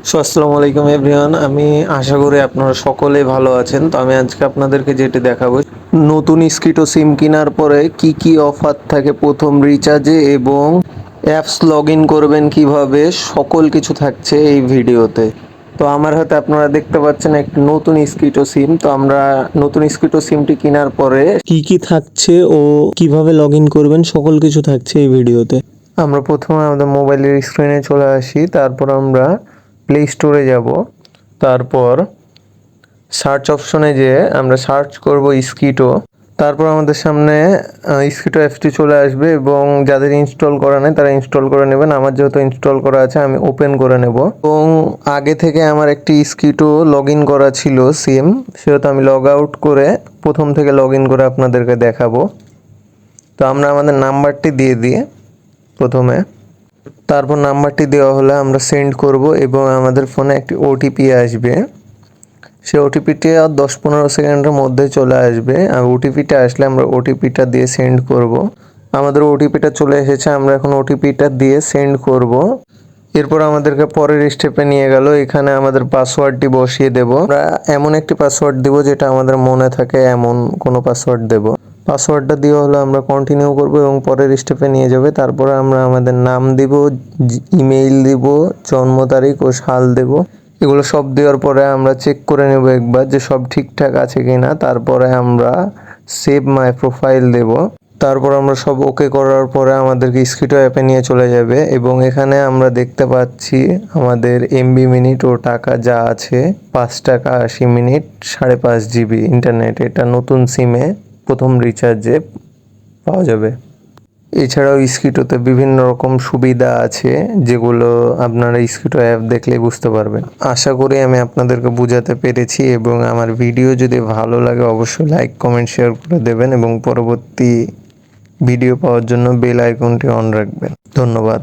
আসসালামু আলাইকুম এভরিওয়ান। আমি আশা করি আপনারা সকলেই ভালো আছেন। তো আমি আজকে আপনাদেরকে যেটি দেখাবো, নতুন স্কিটো সিম কেনার পরে কি কি অফার থাকে প্রথম রিচার্জে এবং অ্যাপস লগ ইন করবেন কিভাবে, সকল কিছু থাকছে এই ভিডিওতে। তো আমার হাতে আপনারা দেখতে পাচ্ছেন একটি নতুন স্কিটো সিম। তো আমরা নতুন স্কিটো সিমটি কেনার পরে কি কি থাকছে ও কিভাবে লগ ইন করবেন সকল কিছু থাকছে এই ভিডিওতে। আমরা প্রথমে আমাদের মোবাইলের স্ক্রিনে চলে আসি, তারপর আমরা প্লে স্টোরে যাব, তারপর সার্চ অপশনে যেয়ে আমরা সার্চ করব স্কিটো। তারপর আমাদের সামনে স্কিটো অ্যাপসটি চলে আসবে এবং যাদের ইনস্টল করা নেই তারা ইনস্টল করে নেবেন। আমার যেহেতু ইনস্টল করা আছে আমি ওপেন করে নেব এবং আগে থেকে আমার একটি স্কিটো লগ ইন করা ছিল সিম, সেহেতু আমি লগ আউট করে প্রথম থেকে লগ ইন করে আপনাদেরকে দেখাবো। তো আমরা আমাদের নাম্বারটি দিয়ে দিয়ে প্রথমে, তারপর নাম্বারটি দেওয়া হলে আমরা সেন্ড করব এবং আমাদের ফোনে একটি ওটিপি আসবে। সেই ওটিপিটি আর 10-15 সেকেন্ডের মধ্যে চলে আসবে। আর ওটিপিটা আসলে আমরা ওটিপিটা দিয়ে সেন্ড করব। আমাদের ওটিপিটা চলে এসেছে, আমরা এখন ওটিপিটা দিয়ে সেন্ড করব। এরপর আমাদেরকে পরের স্টেপে নিয়ে গেল, এখানে আমাদের পাসওয়ার্ডটি বসিয়ে দেব। আমরা এমন একটি পাসওয়ার্ড দেব যেটা আমাদের মনে থাকে, এমন কোনো পাসওয়ার্ড দেব। পাসওয়ার্ডটা দেওয়া হলো আমরা কন্টিনিউ করব এবং পরের স্টেপে নিয়ে যাবে। তারপরে আমরা আমাদের নাম দিব, ইমেইল দিব, জন্ম তারিখ ও সাল দেব। এগুলো সব দেওয়ার পরে আমরা চেক করে নেব একবার যে সব ঠিকঠাক আছে কিনা। তারপরে আমরা সেভ মাই প্রোফাইল দেব। তারপর আমরা সব ওকে করার পরে আমাদেরকে স্কিটো অ্যাপে নিয়ে চলে যাবে এবং এখানে আমরা দেখতে পাচ্ছি আমাদের এমবি মিনিট ও টাকা যা আছে, 5 টাকা 80 মিনিট 5.5 জিবি ইন্টারনেট। এটা নতুন সিমে প্রথম রিচার্জে পাওয়া যাবে। এছাড়াও স্কিটোতে বিভিন্ন রকম সুবিধা আছে যেগুলো আপনারা স্কিটো অ্যাপ দেখলে বুঝতে পারবেন। আশা করি আমি আপনাদেরকে বোঝাতে পেরেছি এবং আমার ভিডিও যদি ভালো লাগে অবশ্যই লাইক কমেন্ট শেয়ার করে দেবেন এবং পরবর্তী ভিডিও পাওয়ার জন্য বেল আইকনটি অন রাখবেন। ধন্যবাদ।